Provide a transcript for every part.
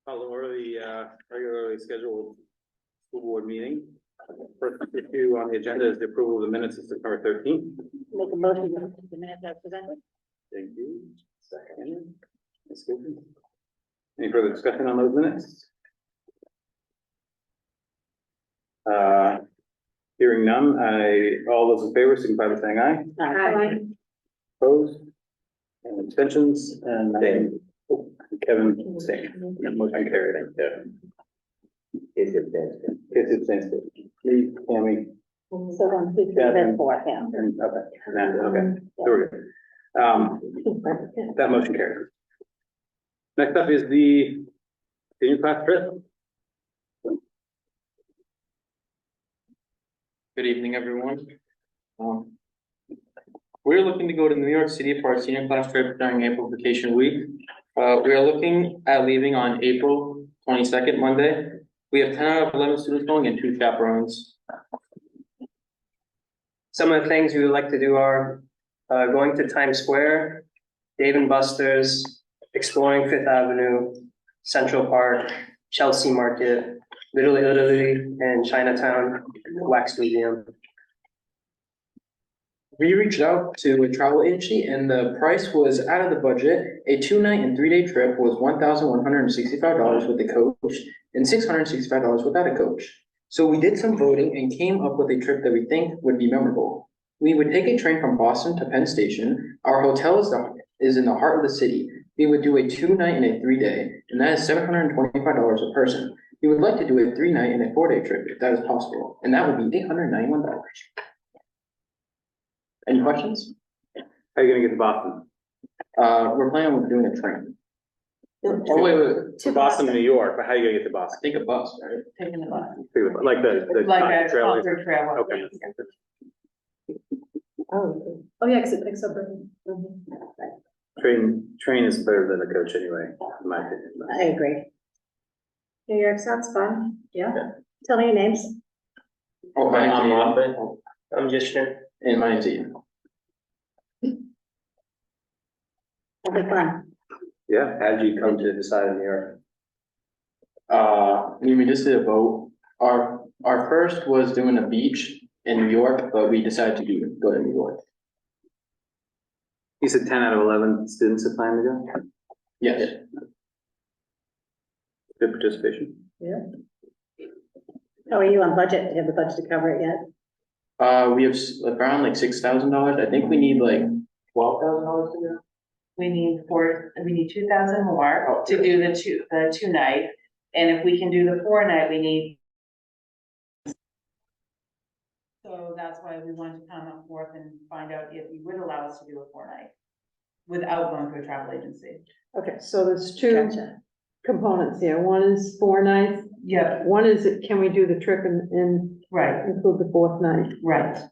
Call to order the regularly scheduled school board meeting. First issue on the agenda is the approval of the minutes of September 13th. Make a motion to approve the minutes as presented. Thank you. Second. Ms. Gilpin. Any further discussion on those minutes? Hearing none, all those in favor signify by saying aye. Aye. Opposed? And abstentions, and Kevin abstained. Motion carried. It's abstained. Please, Tammy. So on two, three, then four, yeah. And, okay, there we go. That motion carried. Next up is the senior class trip. Good evening, everyone. We're looking to go to New York City for our senior class trip during April vacation week. We are looking at leaving on April 22nd, Monday. We have 10 out of 11 students going and 2 chaperones. Some of the things we would like to do are going to Times Square, Dave and Buster's, exploring Fifth Avenue, Central Park, Chelsea Market, Little Italy, and Chinatown, Wax Museum. We reached out to a travel agency and the price was out of the budget. A 2-night and 3-day trip was $1,165 with a coach and $665 without a coach. So we did some voting and came up with a trip that we think would be memorable. We would take a train from Boston to Penn Station. Our hotel is in the heart of the city. We would do a 2-night and a 3-day, and that is $725 a person. We would like to do a 3-night and a 4-day trip if that is possible, and that would be $891. Any questions? How are you gonna get to Boston? We're planning on doing a train. Oh, wait. To Boston to New York, but how are you gonna get to Boston? Take a bus, right? Taking the bus. Like the Like a trail. concert trail. Okay. Oh, yeah, except Train is better than a coach anyway, in my opinion. I agree. New York sounds fun. Yeah. Tell me your names. Oh, my name's Ian. I'm Jishner. And my name's Ian. It'll be fun. Yeah, how did you come to decide in New York? We just did a vote. Our first was doing a beach in New York, but we decided to go to New York. You said 10 out of 11 students have planned to go? Yes. Good participation. Yeah. How are you on budget? Do you have the budget to cover it yet? We have around like $6,000. I think we need like $12,000 to go. We need 2,000 more to do the two night, and if we can do the 4-night, we need. So that's why we wanted to come up forth and find out if you would allow us to do a 4-night without going to a travel agency. Okay, so there's 2 Gotcha. components here. One is 4 nights. Yeah, One is, can we do the trip and right, include the 4th night right. I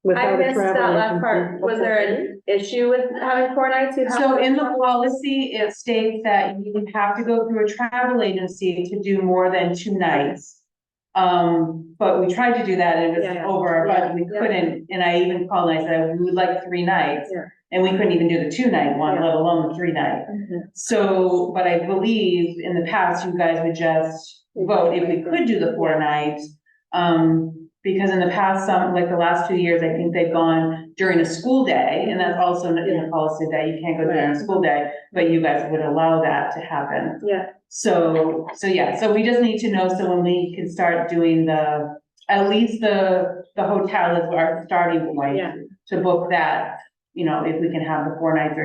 without a missed travel that last agency? part. Was there an issue with having 4 nights? You have So to- in the policy, it states that you have to go through a travel agency to do more than 2 nights. But we tried to do that and it was Yeah. over our budget, we Yeah. couldn't, and I even called and I said, we would like 3 nights. Yeah. And we couldn't even do the 2-night one, Yeah. let alone the 3-night. So, but I believe in the past, you guys would just vote if we could do the 4 nights. Because in the past, like the last 2 years, I think they've gone during a school day, and that's also in the policy that you can't go during a school day, but you guys would allow that to happen. Yeah, So yeah, so we just need to know, so when we can start doing at least the hotel is our starting point. Yeah. To book that, if we can have the 4 nights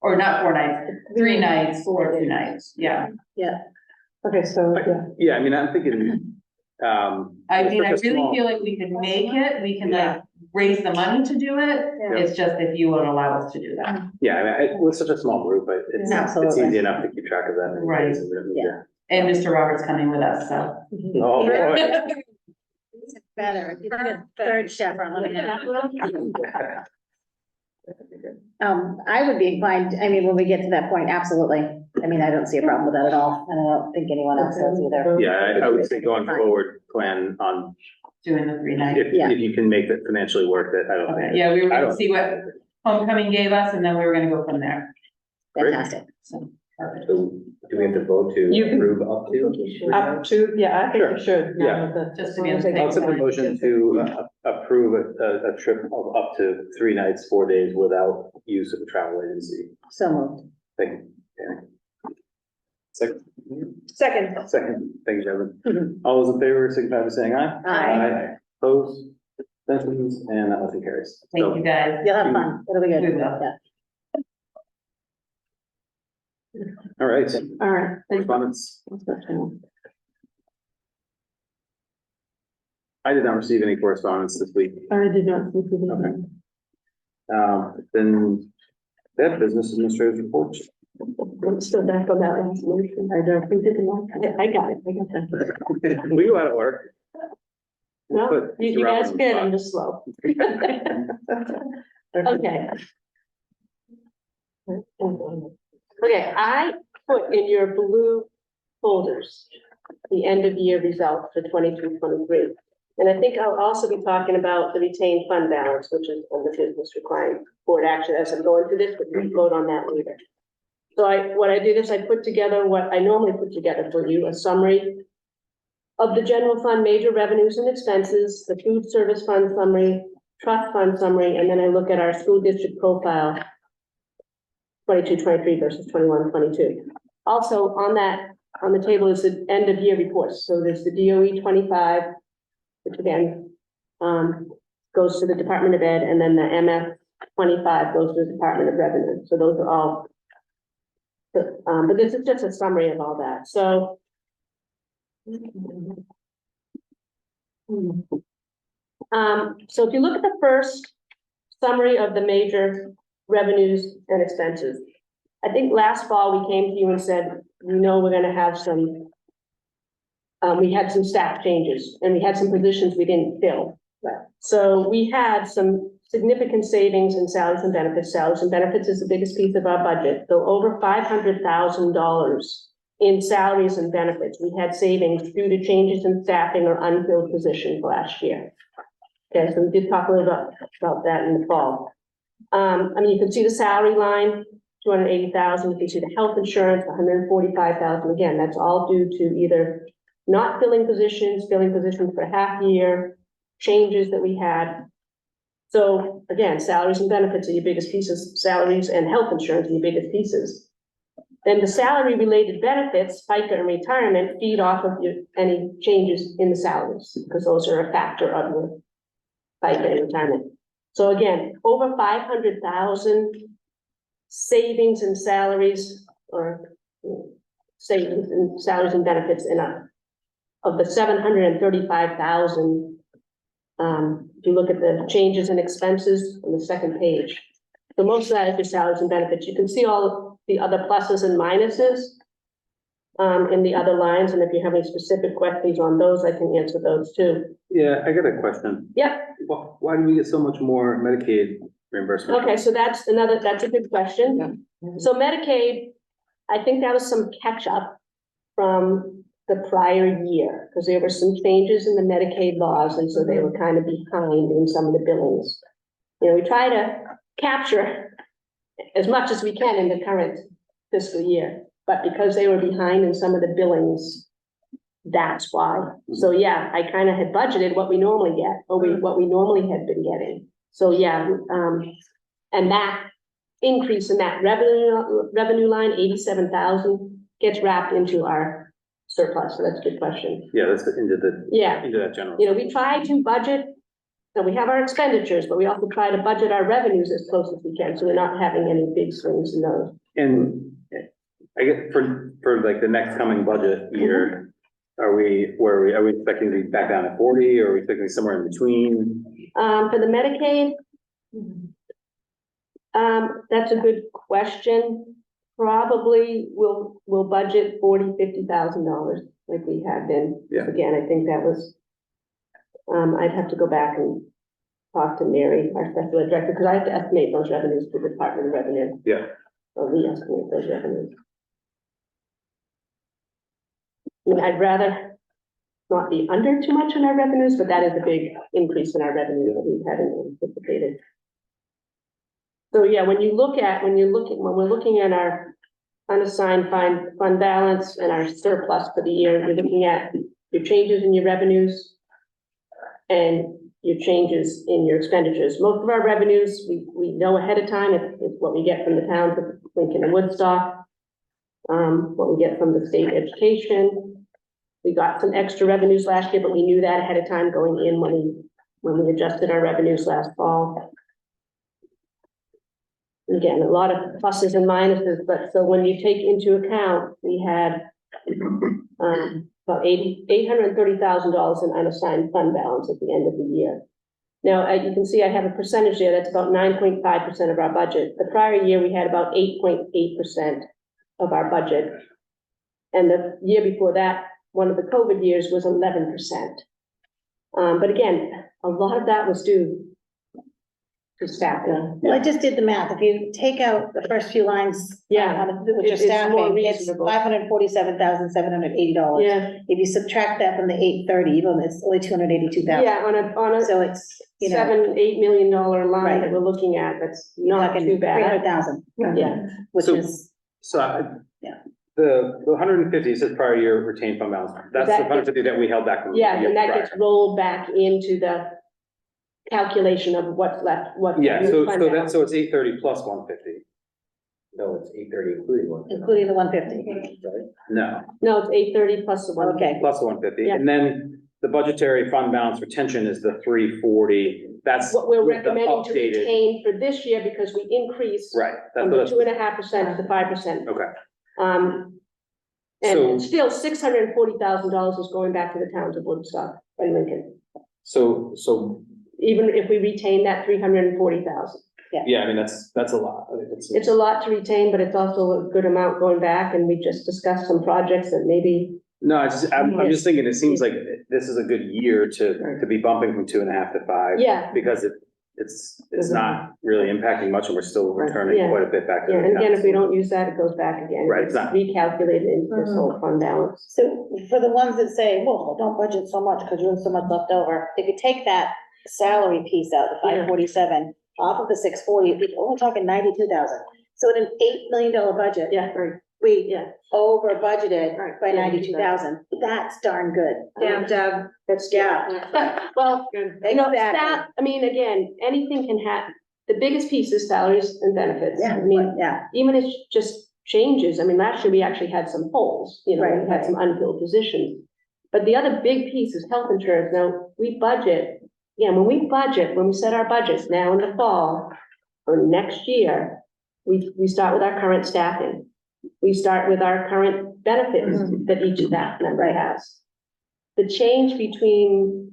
or not 4 nights, 3 nights or 2 nights, yeah. Okay, so, yeah. Yeah, I mean, I'm thinking, I mean, I such a really small- feel like we could make it, we can Yeah. like raise the money to do it, Yeah. it's just if you would allow us to do that. Yeah, I mean, we're such a small group, but it's Absolutely. easy enough to keep track of that. Right. Yeah. And Mr. Robert's coming with us, so. Oh, boy. Better. You need a third chaperone. Let me know. I would be inclined, I mean, when we get to that point, absolutely. I mean, I don't see a problem with that at all, and I don't think anyone else does either. Yeah, I would say going forward, plan on, Doing the 3 nights. if you can make it financially worth it, I don't Okay, think. yeah, we were I gonna don't- see what homecoming gave us and then we were gonna go from there, Great. Fantastic. so. Perfect. So do we have to vote to You can- approve up to? Up to, yeah, I think Sure. we should. now Yeah. that the- Just to be on the as long as I'll they accept the decide. motion to approve a trip of up to 3 nights, 4 days without use of a travel agency. So moved. Thank you. Danny. Second, Second. thank you, Devin. All those in favor, signify by saying aye. Aye. Opposed, abstentions, and that motion carries. Thank you, guys. You'll have fun. It'll be good. We will. Yeah. All right, All right. thank you. correspondence. I did not receive any correspondence this week. I did not. Speak to them. Then that business administrator's report. I'm still back on that last motion. I don't think it I got it. I got that. We go out of order. No, Put you Mr. guys Robbins on good, the I'm just slow. Okay. Okay, I put in your blue folders, the end of year results for 22-23. And I think I'll also be talking about the retained fund balance, which is on the business requiring board action as I'm going through this, but we'll vote on that later. So what I did is I put together what I normally put together for you, a summary of the general fund major revenues and expenses, the food service fund summary, trust fund summary, and then I look at our school district profile 22-23 versus 21-22. Also on the table is the end of year reports. So there's the DOE 25, which again goes to the Department of Ed, and then the MF 25 goes to the Department of Revenue. So those are all, but this is just a summary of all that. So so if you look at the first summary of the major revenues and expenses, I think last fall we came to you and said, we know we're gonna have some, we had some staff changes and we had some positions we didn't fill. So we had some significant savings in salaries and benefits. Salaries and benefits is the biggest piece of our budget. So over $500,000 in salaries and benefits. We had savings due to changes in staffing or unfilled positions last year. Okay, so we did talk a little bit about that in the fall. I mean, you can see the salary line, 280,000. You can see the health insurance, 145,000. Again, that's all due to either not filling positions for half year, changes that we had. So again, salaries and benefits are your biggest pieces, salaries and health insurance are your biggest pieces. Then the salary related benefits, FICA and retirement, feed off of any changes in the salaries, because those are a factor of your FICA and retirement. So again, over 500,000 savings in salaries or savings in salaries and benefits of the 735,000. If you look at the changes in expenses on the second page, so most of that is your salaries and benefits. You can see all the other pluses and minuses in the other lines, and if you have any specific questions on those, I can answer those too. Yeah, I got a question. Yep. Why do we get so much more Medicaid reimbursement? Okay, so that's a good question. So Medicaid, I think that was some catch up from the prior year, because there were some changes in the Medicaid laws, and so they were kind of behind in some of the billings. You know, we try to capture as much as we can in the current fiscal year, but because they were behind in some of the billings, that's why. So yeah, I kind of had budgeted what we normally get, or what we normally had been getting. So yeah, and that increase in that revenue line, 87,000, gets wrapped into our surplus. So that's a good question. Yeah, that's into that general. You know, we try to budget, so we have our expenditures, but we also try to budget our revenues as close as we can, so we're not having any big swings in those. And I guess for like the next coming budget year, are we expecting to be back down at 40, or are we expecting somewhere in between? For the Medicaid, that's a good question. Probably we'll budget $40,000-$50,000 like we had been. Yeah. Again, I think that was, I'd have to go back and talk to Mary, our special ed director, because I have to estimate those revenues to the Department of Revenue. Yeah. Or we estimate those revenues. I mean, I'd rather not be under too much in our revenues, but that is a big increase in our revenue that we hadn't anticipated. So yeah, when we're looking at our unassigned fund balance and our surplus for the year, you're looking at your changes in your revenues and your changes in your expenditures. Most of our revenues, we know ahead of time, it's what we get from the towns of Lincoln and Woodstock, what we get from the state education. We got some extra revenues last year, but we knew that ahead of time going in when we adjusted our revenues last fall. Again, a lot of pluses and minuses, but so when you take into account, we had about $830,000 in unassigned fund balance at the end of the year. Now, you can see I have a percentage there, that's about 9.5% of our budget. The prior year, we had about 8.8% of our budget. And the year before that, one of the COVID years was 11%. But again, a lot of that was due to staffing. Well, I just did the math. If you take out the first few lines. Yeah, With your it's more staffing, it's reasonable. $547,780. Yeah, If you subtract that from the 830, even it's only $282,000. yeah, on a So it's, you know, $7-8 million line Right. that we're looking at, that's not talking too bad. 300,000. Yeah. Which So- is, Yeah. The 150 says prior year retained fund balance, that's the That- 150 that we held back from. the Yeah, year and that prior. gets rolled back into the calculation of what's left, what. Yeah, so fund that's, balance. so it's 830 plus 150, No, it's 830 including one. including the 150. Right? no, No, it's 830 plus the one. Okay. plus the 150, Yeah. and then the budgetary fund balance retention is the 340, that's. What we're with the recommending to updated- retain for this year, because we increased Right, that's from what the that's, 2.5% to 5%. okay, And So- still $640,000 is going back to the towns of Woodstock and Lincoln, so, even if we retain that 340,000. yeah, I mean, that's a lot. I mean, It's a lot to retain, but it's also a good amount going back, and we just discussed some projects that maybe, No, I'm just thinking, it seems like this is a good year to be bumping from 2.5 to 5. yeah, Because it's not really impacting much, and we're still returning Yeah. quite a bit back to. yeah, the and again, towns. if we don't use that, it goes back again. Right, it's not- Recalculated into this whole fund balance. So for the ones that say, well, don't budget so much because you have so much left over, if you take that salary piece out, the Yeah. 547, off of the 640, we're only talking 92,000. So in an $8 million budget, Yeah, right, we yeah. over budgeted Right. by Yeah, 92,000. That's darn good. Damn, Deb. That's, Yeah. well, you know, Exactly. that, I mean, again, anything can happen. The biggest piece is salaries and benefits. Yeah, I mean, yeah, even if it's just changes, I mean, last year we actually had some holes, you know, Right, we had some unfilled positions. But the other big piece is health insurance. Now, we budget, when we set our budgets now in the fall for next year, we start with our current staffing. We start with our current benefits that each staff member has. The change between,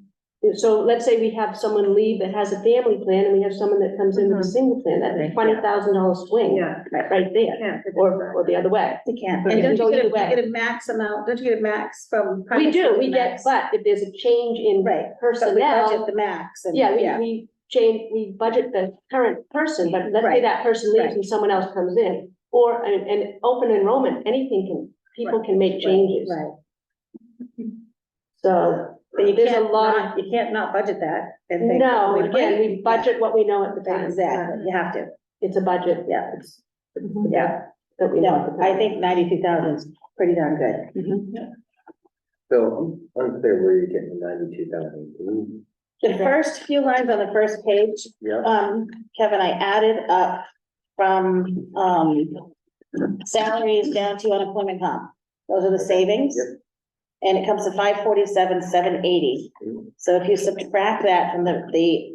so let's say we have someone leave that has a family plan and we have someone that comes in with a single plan, that's a $20,000 swing. Yeah. Right there, or the other way. you can't. But And it don't can you go get either way. a max amount, don't you get a max from? We do, we get, max? but if there's a change in Right, but we budget personnel, the max. And we change, we budget the current person, but let's say Right, that person leaves right. and someone else comes in. Or an open enrollment, people can make changes. Right. So, But you there's a can't lot not, you can't not budget that. and think no, we again, we budget- budget what we know at the Yeah, time. Exactly, you have to, It's a budget. yeah, Yeah. That we know at the no, I time. think 92,000 is pretty darn good. So I'm unclear where you're getting the 92,000. The first few lines on the first page, Yeah. Kevin, I added up from, salaries down to unemployment comp. Those are the savings. Yep. And it comes to 547,780. So if you subtract that from the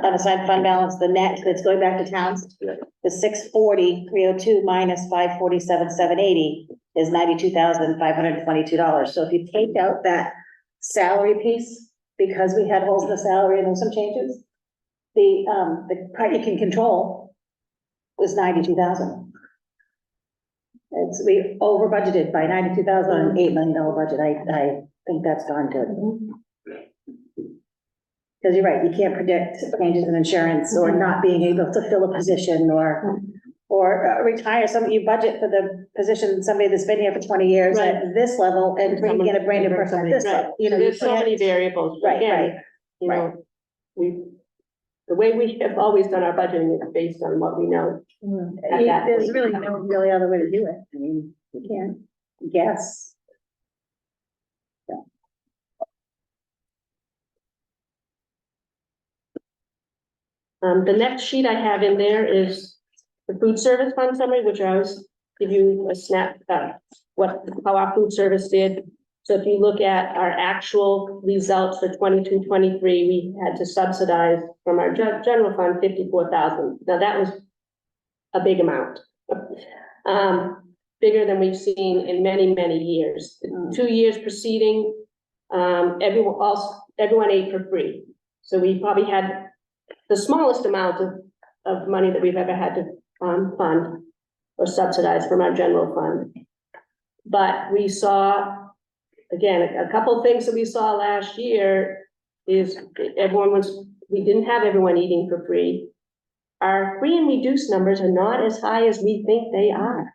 unassigned fund balance, the net that's going back to towns, Yeah. the 640,302 minus 547,780 is $92,522. So if you take out that salary piece, because we had holes in the salary and there were some changes, the part you can control was 92,000. We over budgeted by 92,000 on an $8 million budget. I think that's darn good. Because you're right, you can't predict changes in insurance or not being able to fill a position or retire you budget for the position, somebody that's been here for 20 years at this level and bring in a brand new person at this Right. level. You know, So there's so you can't- many variables. Right, Again, right. You know, we the way we have always done our budgeting is based on what we know. At that There's point. really no really other way to do it. I mean, you can't guess. The next sheet I have in there is the food service fund summary, which I always give you a snap, how our food service did. So if you look at our actual results for 22-23, we had to subsidize from our general fund 54,000. Now that was a big amount. Bigger than we've seen in many, many years. 2 years preceding, everyone ate for free. So we probably had the smallest amount of money that we've ever had to fund or subsidize from our general fund. But we saw, again, a couple of things that we saw last year is we didn't have everyone eating for free. Our free and reduced numbers are not as high as we think they are.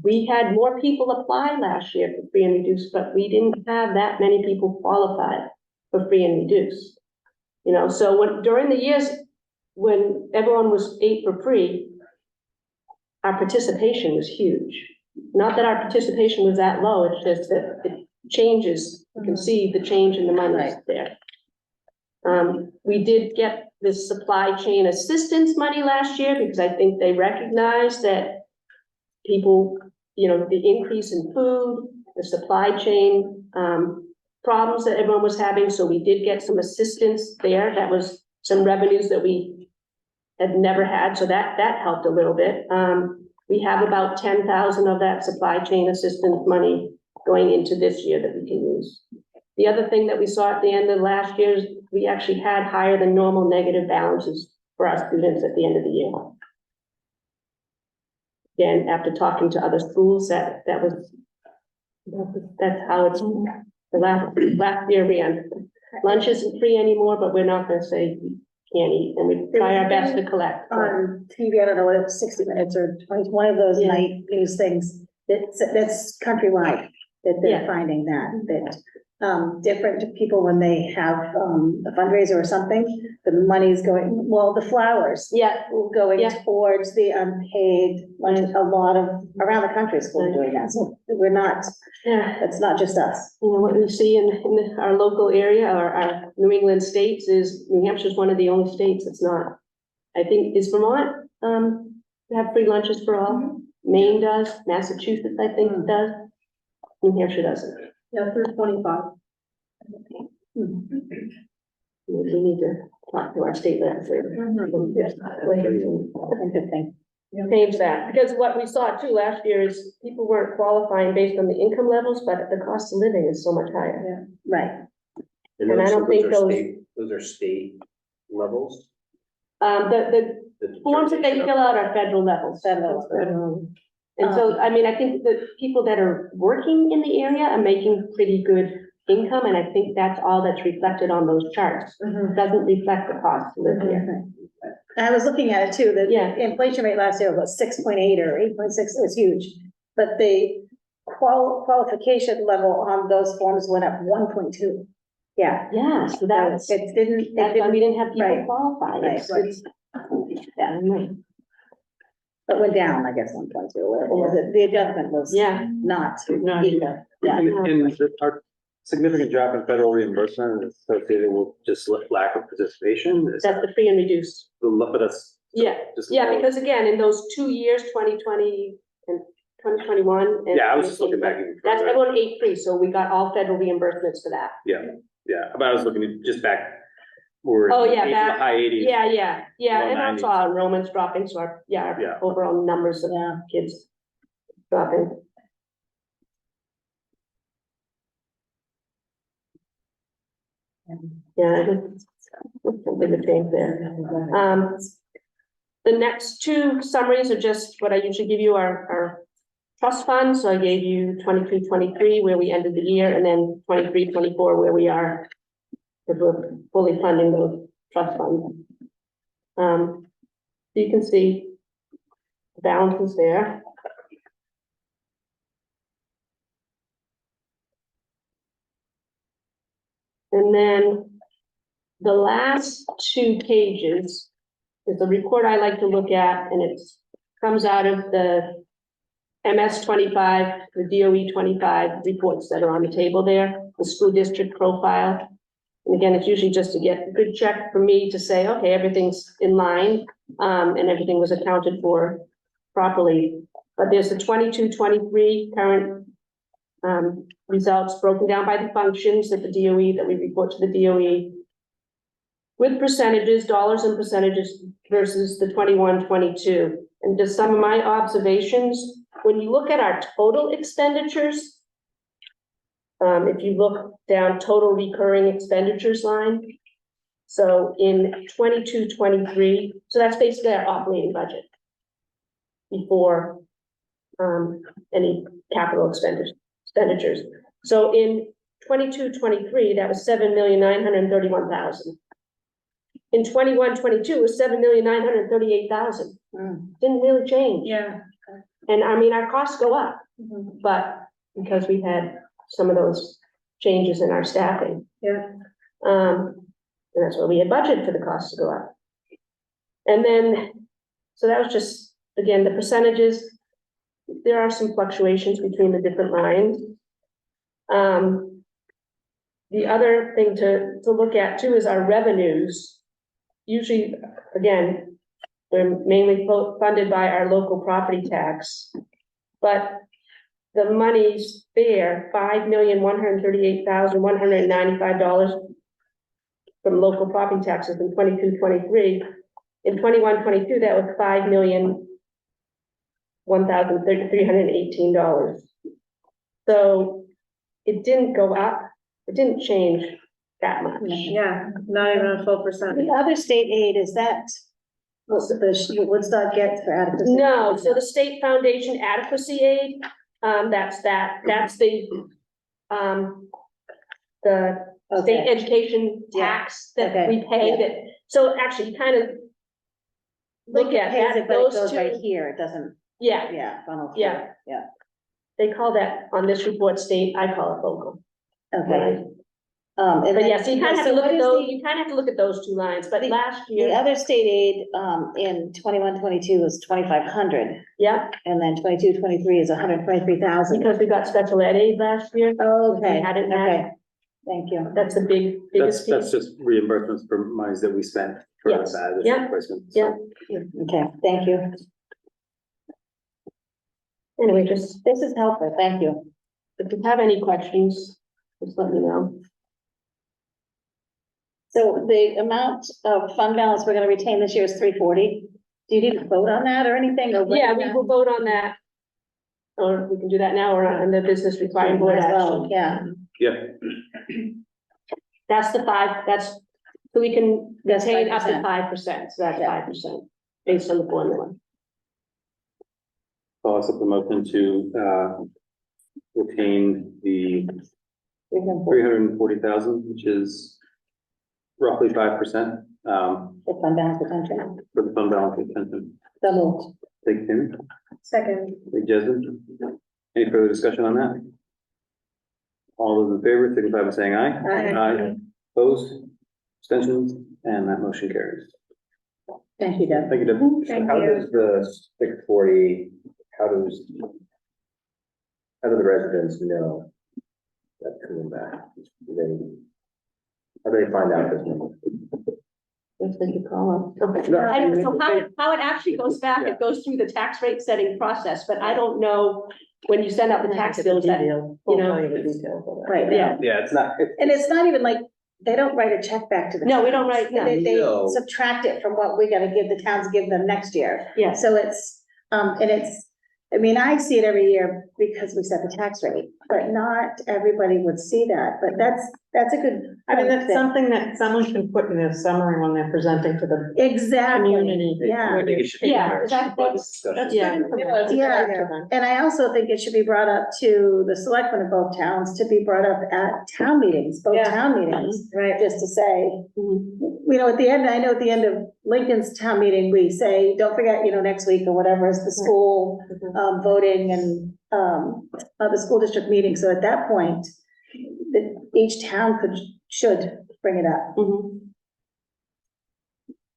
We had more people apply last year for free and reduced, but we didn't have that many people qualified for free and reduced. You know, so during the years when everyone ate for free, our participation was huge. Not that our participation was that low, it's just that it changes. You can see the change in the money there. We did get this supply chain assistance money last year because I think they recognized that people, you know, the increase in food, the supply chain problems that everyone was having. So we did get some assistance there. That was some revenues that we had never had. So that helped a little bit. We have about 10,000 of that supply chain assistance money going into this year that we can use. The other thing that we saw at the end of last year is we actually had higher than normal negative balances for our students at the end of the year. Again, after talking to other schools, that's how it's the last year ran. Lunch isn't free anymore, but we're not going to say we can't eat, and we try our best to collect. On TV, I don't know what it's 60 Minutes or 20, one of those night news things, that's countrywide, that they're Yeah. finding that different people, when they have a fundraiser or something, the money's going, well, the flowers going towards the unpaid, like a lot of around the country schools doing that. So we're not, it's not just us. You know, what we see in our local area, or our New England states, is New Hampshire is one of the only states that's not. I think, is Vermont have free lunches for all? Maine does, Massachusetts, I think, does. New Hampshire doesn't. Yeah, through 25. We need to talk to our state legislature. Interesting. Change that, because what we saw too last year is people weren't qualifying based on the income levels, but the cost of living is so much higher. Right. And I don't think those are state levels. The forms that they fill out are federal levels. Federal. And so, I mean, I think the people that are working in the area are making pretty good income, and I think that's all that's reflected on those charts. It doesn't reflect the cost to live here. I was looking at it too, the Yeah. inflation rate last year was 6.8 or 8.6, it was huge. But the qualification level on those forms went up 1.2. Yeah. Yeah, so that's, It didn't, we didn't have people right, qualify. right, It's- yeah, right. it went down, I guess, 1.2, or the adjustment was Yeah. not Not either. Yeah. And our significant drop in federal reimbursement is associated with just lack of participation. Is That's the free and reduced. but that's. Yeah, just- yeah, because again, in those 2 years, 2020 and 2021. and Yeah, I was just looking back even That's, further. everyone ate free, so we got all federal reimbursements for that. Yeah, but I was looking at just back. We're Oh, yeah, in the back- high 80s. Yeah, Low and 90s. also our enrollment's dropping, so our Yeah. overall numbers of kids dropping. Yeah, something to change there. The next two summaries are just what I usually give you, our trust funds. So I gave you 23-24 where we ended the year, and then 23-24 where we are, because we're fully funding those trust funds. You can see the balances there. And then the last two pages is the report I like to look at, and it comes out of the MS 25, the DOE 25 reports that are on the table there, the school district profile. And again, it's usually just to get a good check for me to say, okay, everything's in line, and everything was accounted for properly. But there's the 22-23 current results broken down by the functions that the DOE, that we report to the DOE, with percentages, dollars and percentages versus the 21-22. And just some of my observations, when you look at our total expenditures, if you look down total recurring expenditures line, so in 22-23, so that's basically our operating budget before any capital expenditures. So in 22-23, that was $7,931,000. In 21-22 was $7,938,000. Didn't really change. Yeah. And I mean, our costs go up, but because we had some of those changes in our staffing. Yeah. And that's why we had budgeted for the costs to go up. And then, so that was just, again, the percentages. There are some fluctuations between the different lines. The other thing to look at too is our revenues. Usually, again, they're mainly funded by our local property tax, but the money's there, $5,138,195 from local property taxes in 22-23. In 21-22, that was $5,001,318. So it didn't go up, it didn't change that much. Yeah, not even a full percent. The other state aid, is that what the Woodstock gets for adequacy? No, so the state foundation adequacy aid, that's the state education tax that we pay that, so actually you kind of look at that, But it those goes right two, here, it doesn't, yeah, funnel through. Yeah. They call that on this report state, I call it local. Okay. But yeah, so you kind of have to look at those, The you kind of have to look at those two lines, but last year, other state aid, in 21-22 was 2,500, yeah, and then 22-23 is 123,000. because we got special ed aid last year. Okay, We hadn't had. okay, thank you. That's the biggest That's piece. just reimbursements for monies that we spent for Yes. that. Yeah. Replacement. Yeah. Okay, thank you. Anyway, just, This is helpful, thank you. if you have any questions, just let me know. So the amount of fund balance we're gonna retain this year is 340. Do you need to vote on that or anything? Or Yeah, we will vote on that. Or we can do that now or on the business requiring board action. Yeah, Yeah, That's the so we can That's retain up to 5%. 5%, so that's Yeah. 5% based on the formula. I'll accept the motion to, retain the 340,000, which is roughly 5%, the fund balance retention. for the fund balance retention. So moved. Thank you, Tammy. Second. Thank you, Jasmine. Any further discussion on that? All those in favor, signify by saying aye. Aye. Opposed, abstentions, and that motion carries. Thank you, Deb. Thank you, Deb. How does the 640, how do the residents know that's coming back? How do they find out this number? If they could call them. No, I don't know, how it actually goes back, it goes through the tax rate setting process, but I don't know when you send out the tax bills that, you know. Right, Yeah, Yeah, it's not, and it's not even like, they don't write a check back to the. No, we don't towns. write- no. They No. subtract it from what we're gonna give the towns, give them next year. yeah, So it's, and it's, I mean, I see it every year because we set the tax rate, but not everybody would see that, but that's a good. I mean, that's point. something that someone can put in a summary when they're presenting to the Exactly, community. yeah. I think it should be Yeah, part of that's- the budget discussion. that's good information. Yeah, and I also think it should be brought up to the selectmen of both towns, to be brought up at town meetings, both Yeah. town meetings. Right. Just to say, Mhm. you know, at the end, I know at the end of Lincoln's town meeting, we say, don't forget, you know, next week or whatever is the school voting and the school district meeting. So at that point, each town should bring it up. Mhm.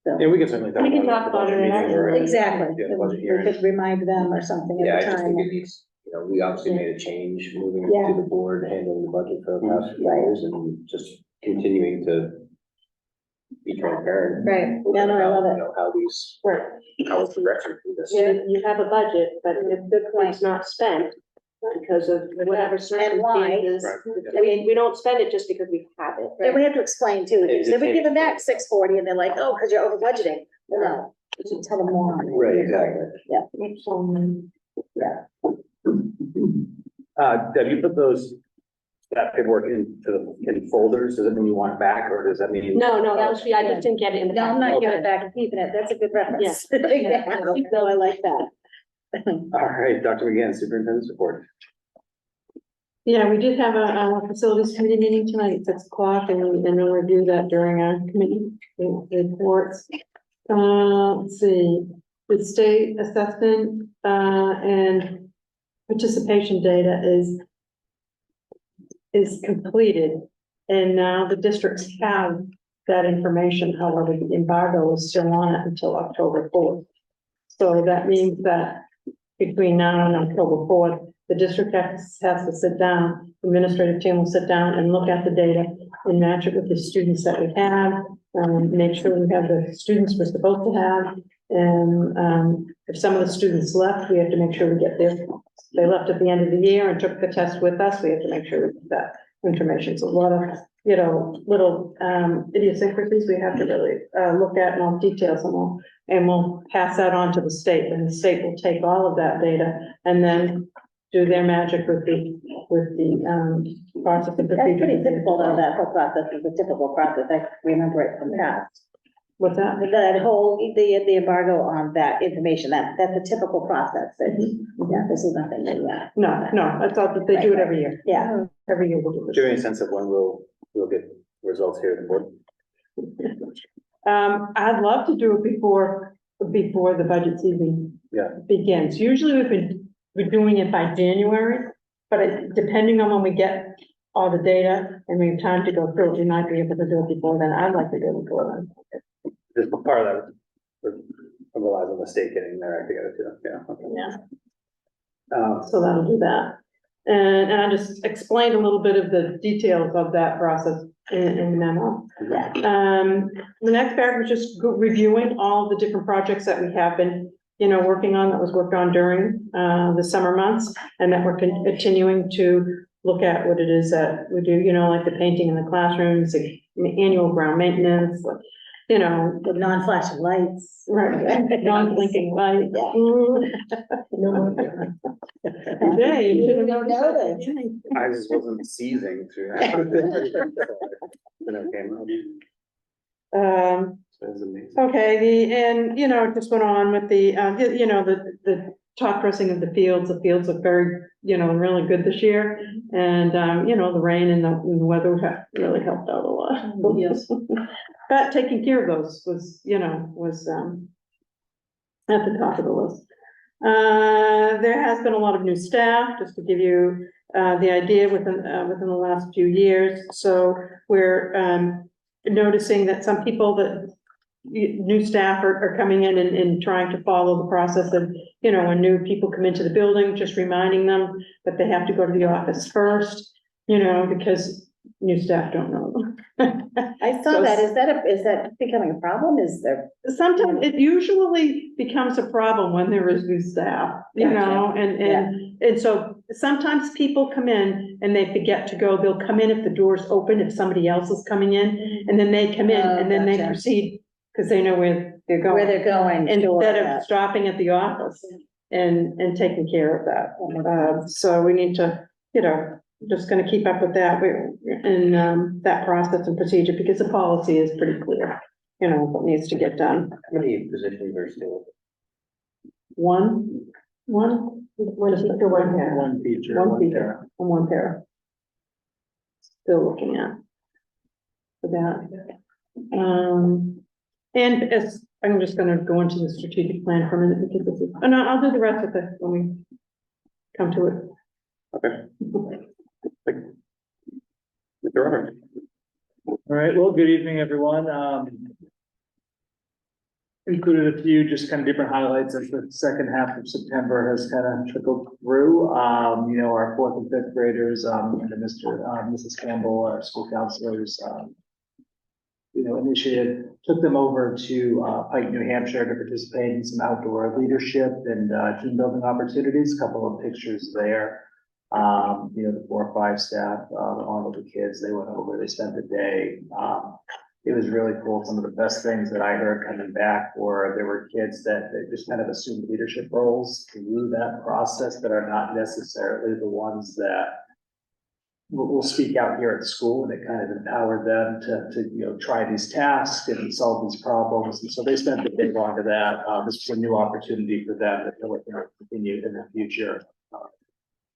Yeah, we can certainly talk We can about talk about it budget meeting or- Exactly. Yeah, budget We hearing. could remind them or something Yeah, at I the just time. think it needs, you know, we obviously made a change moving Yeah. to the board, handling the budget for the past few Right. years and just continuing to be transparent. Right, yeah, no, I love about, it. You know, how these, Right. how it's progressing through this. You have a budget, but if it's not spent because of whatever And why? circumstances. Right. I mean, we don't spend it just because we have it. And we have to explain too, It so we takes- give them back 640 and they're like, oh, because you're over budgeting. Well, no, you should tell them more. on it. Right, exactly. Yeah. Have you put that paperwork in folders? Does it mean you want it back or does that mean? No, that was, I just didn't get it in the. No, I'm not packet. giving it back and keeping it, that's a good reference. Yeah, no, I like that. All right, Dr. McGinn, superintendent's report. Yeah, we did have a facilities committee meeting tonight at 6 o'clock, and we'll review that during our committee reports. Let's see, the state assessment, and participation data is completed. And now the districts have that information, however, the embargo is still on it until October 4th. So that means that between now and October 4th, the district has to sit down, the administrative team will sit down and look at the data and match it with the students that we have, make sure we have the students we're supposed to have. And, if some of the students left, we have to make sure we get they left at the end of the year and took the test with us, we have to make sure we get that information. So a lot of, you know, little, idiosyncrasies we have to really, look at and all details and we'll pass that on to the state, and the state will take all of that data and then do their magic with the process and That's procedure. pretty typical though, that whole process is a typical process, I remember it from past. What's that? That whole, the embargo on that information, that's a typical process, yeah, this is nothing new, yeah. No, that's all, they do it every year. Yeah, Every year we'll do Do you have any sense of when we'll get results here at the board? this. I'd love to do it before the budget season begins. Usually we're doing it by January, but depending on when we get all the data and we have time to go through it, we might be able to do it before then. I'd like to do it before then. Just part of that relies on the state getting their act together too, yeah. Okay. Yeah. So that'll do that. And I just explained a little bit of the details of that process in the memo. The next paragraph is just reviewing all the different projects that we have been, working on, that was worked on during the summer months, and that we're continuing to look at what it is that we do, like the painting in the classrooms, the annual ground maintenance, with non-flashing lights. right, non-blinking light. No. Jay, you should have Don't know this. I just wasn't seizing through that. Then it came up. That was amazing. Okay, it just went on with the top dressing of the fields look very, really good this year. And, the rain and the weather have really helped out a lot. Yes. But taking care of those was at the top of the list. There has been a lot of new staff, just to give you, the idea within the last few years. So we're, noticing that some people new staff are coming in and trying to follow the process of, when new people come into the building, just reminding them that they have to go to the office first, because new staff don't know them. I saw So- that, is that becoming a problem, is there? Sometimes it usually becomes a problem when there is new staff, and so sometimes people come in and they forget to go, they'll come in if the door's open, if somebody else is coming in, and then they come in and then they Gotcha. proceed, because they know where they're going. Where they're going. sure, Instead yeah. of stopping at the office and taking care of that. So we need to, just gonna keep up with that, and that process and procedure, because the policy is pretty clear, what needs to get done. How many positions are still? One teacher, one parent. One teacher, One one teacher, parent. and one pair. Still looking at. For that. And as, I'm just gonna go into the strategic plan for a minute, because this is, and I'll do the rest of it when we come to it. Okay. Mr. Robert. All right, well, good evening, everyone. included a few just kind of different highlights as the second half of September has kind of trickled through. Our fourth and fifth graders, and Mrs. Campbell, our school counselors, initiated, took them over to Pike, New Hampshire to participate in some outdoor leadership and team building opportunities. A couple of pictures there. The 4 or 5 staff, along with the kids, they went over, they spent the day. It was really cool. Some of the best things that I heard coming back were there were kids that just kind of assumed leadership roles through that process that are not necessarily the ones that will speak out here at school, and it kind of empowered them to try these tasks and solve these problems. And so they spent the day long to that. This was a new opportunity for them that they're looking to continue in the future.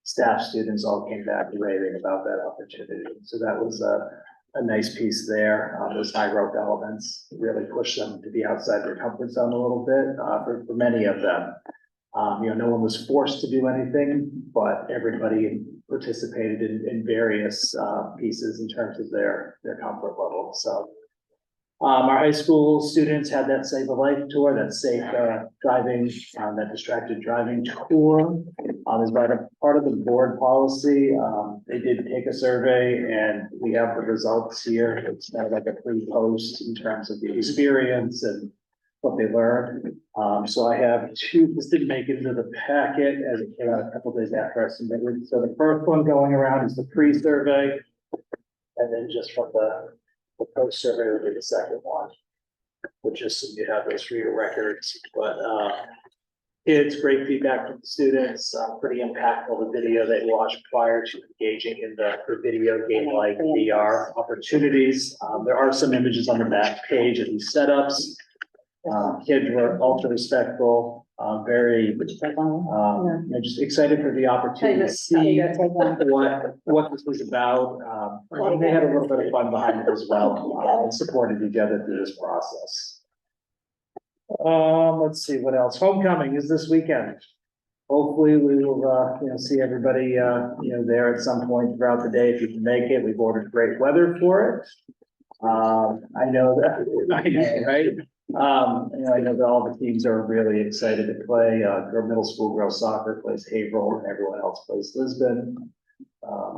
Staff, students all came back raving about that opportunity. So that was a nice piece there. Those high growth elements really push them to be outside their comfort zone a little bit for many of them. No one was forced to do anything, but everybody participated in various pieces in terms of their comfort level. So our high school students had that Save a Life tour, that safe driving, that distracted driving tour. As part of the board policy, they did take a survey and we have the results here. It's kind of like a pre-post in terms of the experience and what they learned. So I have 2, this didn't make it into the packet as it came out a couple days after I submitted. So the first one going around is the pre-survey. And then just from the post survey will be the second one, which is so you have those for your records. But it's great feedback from the students, pretty impactful, the video they watched prior to engaging in the video game like VR opportunities. There are some images on the back page of these setups. Kids were ultra respectful, very, just excited for the opportunity to see what this was about. And they had a little bit of fun behind it as well, and supported each other through this process. Let's see what else. Homecoming is this weekend. Hopefully we will, see everybody, there at some point throughout the day if you can make it. We've ordered great weather for it. I know that, right? I know that all the teams are really excited to play. Middle school girls soccer plays Haverhill and everyone else plays Lisbon.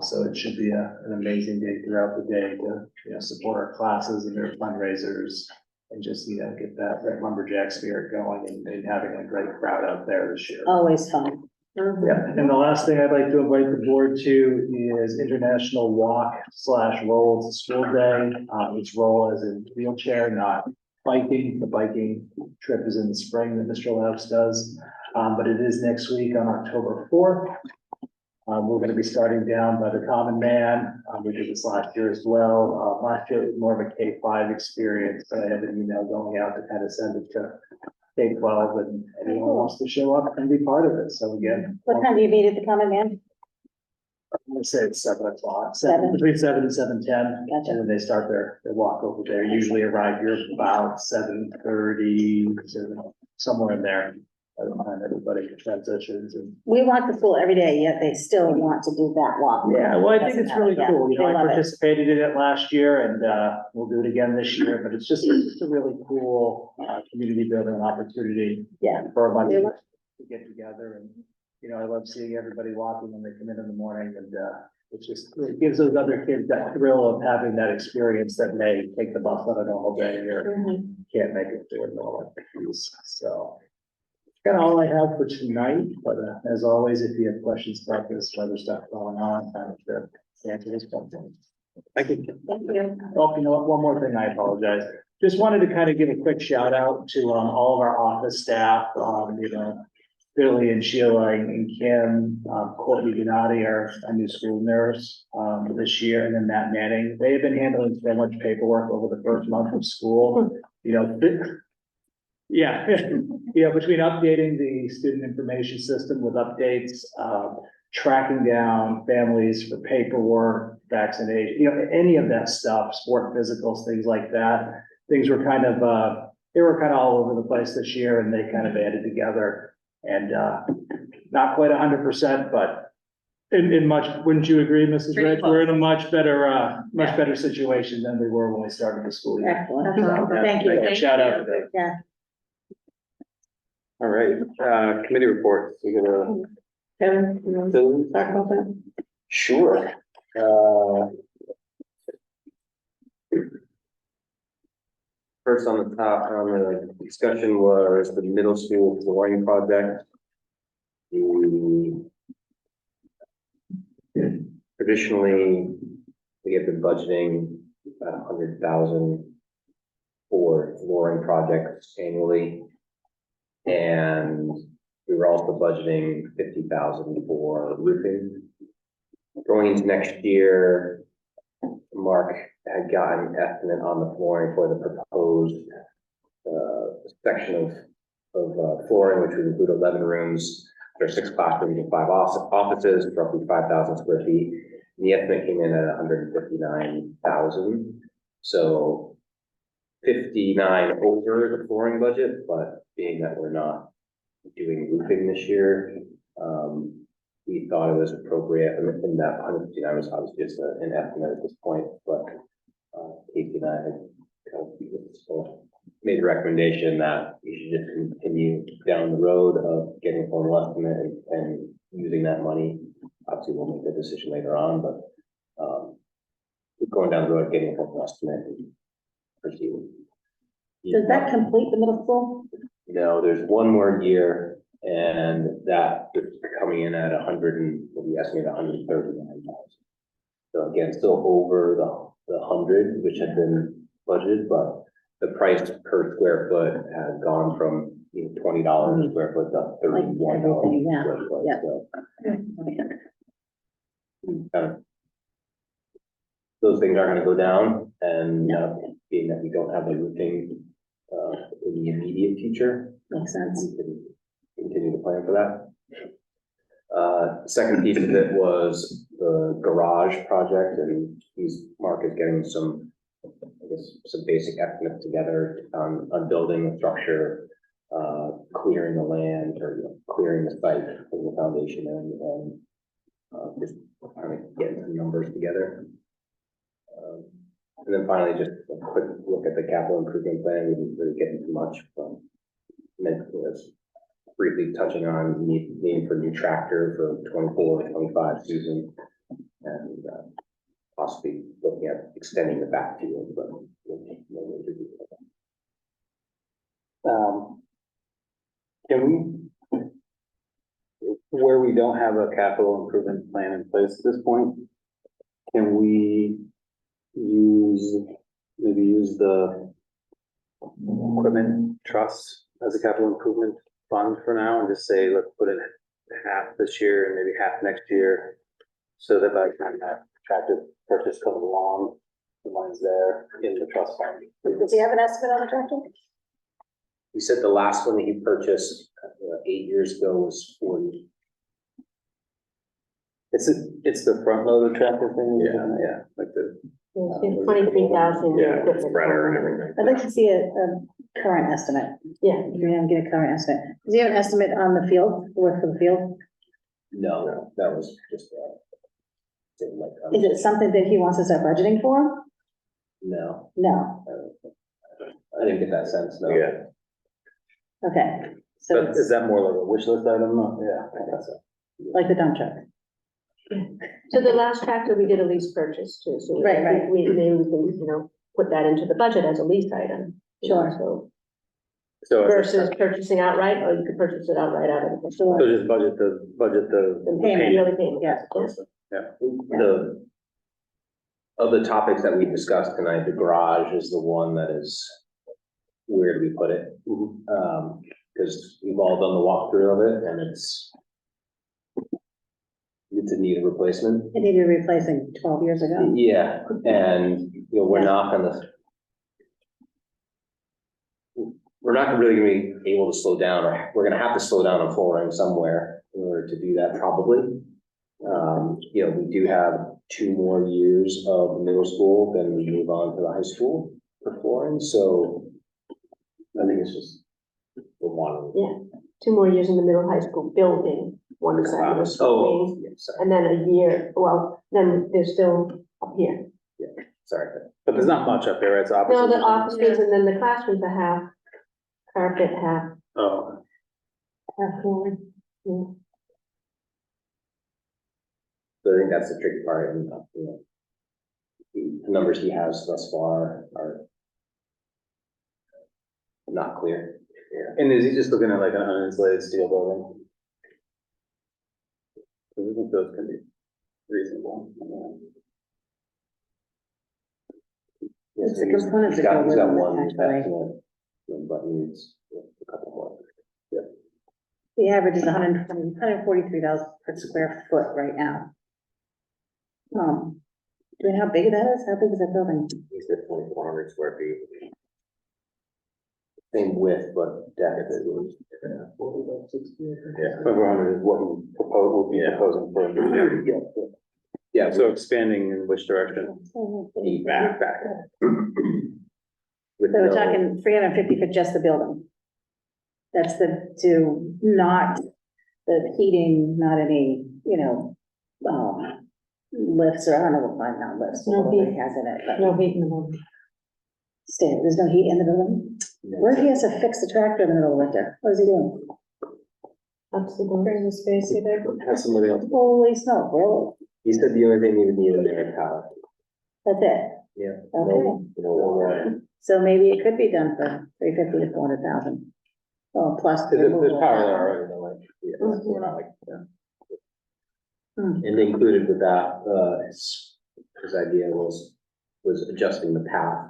So it should be an amazing day throughout the day to, support our classes and their fundraisers and just, get that lumberjack spirit going and having a great crowd out there this year. Always fun. Yeah, and the last thing I'd like to invite the board to is International Walk/Roll to School Day. It's roll as in wheelchair, not biking. The biking trip is in the spring that Mr. Laus does, but it is next week on October 4th. We're going to be starting down by the Common Man. We did this last year as well. Last year it was more of a K-5 experience, but I have an email going out to kind of send it to K-12 and anyone wants to show up and be part of it. So again, What time do you meet at the Common Man? I'm going to say it's 7 o'clock, Seven? between 7 and 7:10. Gotcha. And then they start their walk over there. Usually arrive here about 7:30, somewhere in there. By the time everybody transitions and. We walk the school every day, yet they still want to do that walk. Yeah, well, I think it's really Yeah, cool. they I love it. participated in it last year and we'll do it again this year, but it's just a really cool community building opportunity. Yeah. For a bunch of us to get together and, I love seeing everybody walking when they come in the morning and it gives those other kids that thrill of having that experience that may take the bus on a normal day or can't make it through a normal piece. So. Kind of all I have for tonight, but as always, if you have questions about this other stuff going on, kind of to answer this question. Thank you. Oh, you know what, one more thing, I apologize. Just wanted to kind of give a quick shout out to all of our office staff, Billy and Sheila and Kim, Courtney Gennady, our new school nurse, this year, and then Matt Manning. They have been handling so much paperwork over the first month of school, Yeah, between updating the student information system with updates, tracking down families for paperwork, vaccination, any of that stuff, sport physicals, things like that. Things were kind of, they were kind of all over the place this year and they kind of added together and, not quite 100%, but in much, wouldn't you agree, Mrs. Pretty Rich? We're in a much better situation than we were when we started the school year. Excellent. So, Thank you. Shout out to them. Yeah. All right, committee reports, we got a. Kevin, you want to talk about that? Sure. First on the top, on the discussion was the middle school flooring project. Traditionally, we have been budgeting about 100,000 for flooring projects annually. And we were also budgeting 50,000 for roofing. Going into next year, Mark had gotten an estimate on the flooring for the proposed section of flooring, which would include 11 rooms. There are 6 classrooms and 5 offices, roughly 5,000 square feet. And the estimate came in at 159,000. So 59 over the flooring budget, but being that we're not doing roofing this year, we thought it was appropriate, and that 159 was obviously just an estimate at this point, but Casey and I had kind of made the recommendation that we should just continue down the road of getting a formal estimate and using that money. Obviously, we'll make the decision later on, but going down the road, getting a formal estimate and proceeding. Does that complete the middle school? No, there's one more year, and that is coming in at 139,000. So again, still over the 100, which had been budgeted, but the price per square foot has gone from $20 a square foot to $31 everything, yeah, square foot. yeah. So, those things are going to go down, and being that we don't have the roofing in the immediate future, Makes sense. we can continue to plan for that. Second piece of it was the garage project, and Mark is getting some basic estimates together on building the structure, clearing the land, or clearing the site, putting the foundation in, and just kind of getting some numbers together. And then finally, just a quick look at the capital improvement plan. We didn't really get into much, but was briefly touching on need for a new tractor for 24-25 season, and possibly looking at extending the backfield, but Can we, where we don't have a capital improvement plan in place at this point, can we maybe use the equipment trust as a capital improvement fund for now, and just say, let's put in half this year and maybe half next year, so that by the time that tractor purchase comes along, the money's there in the trust fund. Does he have an estimate on the tractor? he said the last one that he purchased 8 years ago was 40. It's the front loader tractor thing? Yeah, like the. 23,000. Spreader and everything. I'd like to see a current estimate. Yeah. If you don't get a current estimate. Does he have an estimate on the field, work for the field? No, that was just, Is it something that he wants us to start budgeting for? No, No. I didn't get that sense, no. Yeah. Okay, so But is it's that more like a wish list item? Yeah, I guess so. like the dump truck. So the last tractor we did a lease purchase too, so Right, I think maybe we can, put that into the budget as a lease item. Sure. So So versus purchasing outright, or you could purchase it outright out of the. Sure. so just budget the The payment. yearly payment. Yeah. Of the topics that we discussed tonight, the garage is the one that is, where do we put it? Because we've all done the walkthrough of it, and it's a need of replacement. It needed replacing 12 years ago. Yeah, and, we're not gonna really gonna be able to slow down, or we're gonna have to slow down on flooring somewhere in order to do that, probably. We do have 2 more years of middle school, then we move on to the high school for flooring, so I think it's just the one. Yeah, 2 more years in the middle high school building, one side of the school, yeah, sorry, and then a year, then there's still up here. sorry. But there's not much up there, it's opposite. No, the offices and then the classrooms are half carpet, half, Oh, Absolutely. So I think that's the tricky part, and, you know, the numbers he has thus far are not clear. And is he just looking at like an uninsulated steel building? I think those can be reasonable. It's the components He's that got, go he's got with it, one actually. estimate, but needs a couple more. The average is $143 per square foot right now. Do you know how big that is? How big is that building? He said 2,400 square feet. Same width, but depth is. Yeah. 500 is what we propose, would be proposing for. Yeah, So expanding in which direction? Back. with So we're no- talking 350 for just the building. That's not the heating, not any, lifts, or I don't know what, not lifts, No what he heat. has in it, but No heat in the building. there's no heat in the building? What if he has to fix the tractor in the middle of winter? What is he doing? That's the door. Bring the space either. Have somebody else. Holy smoke, really? He said the only thing he would need in there is power. That's it? Yeah. Okay. No, So maybe it could be done for 350 to 400,000. Oh, plus. the There's removal of power that. there already, though, like. yeah, Mm-hmm. we're not like, yeah. Hmm. And included with that, his idea was adjusting the path,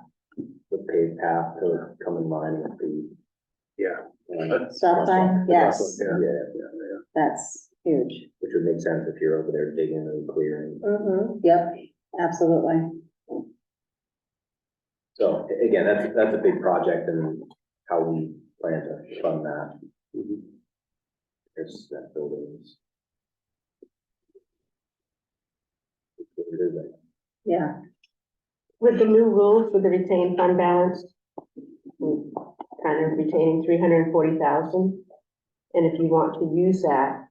the paved path to come in line with the. Yeah. Stop sign, yes, Yeah, that's huge. which would make sense if you're over there digging and clearing. Yep, absolutely. So again, that's a big project, and how we plan to fund that. There's that buildings. It is like, Yeah, With the new rules with the retained fund balance, we kind of retaining 340,000. And if you want to use that,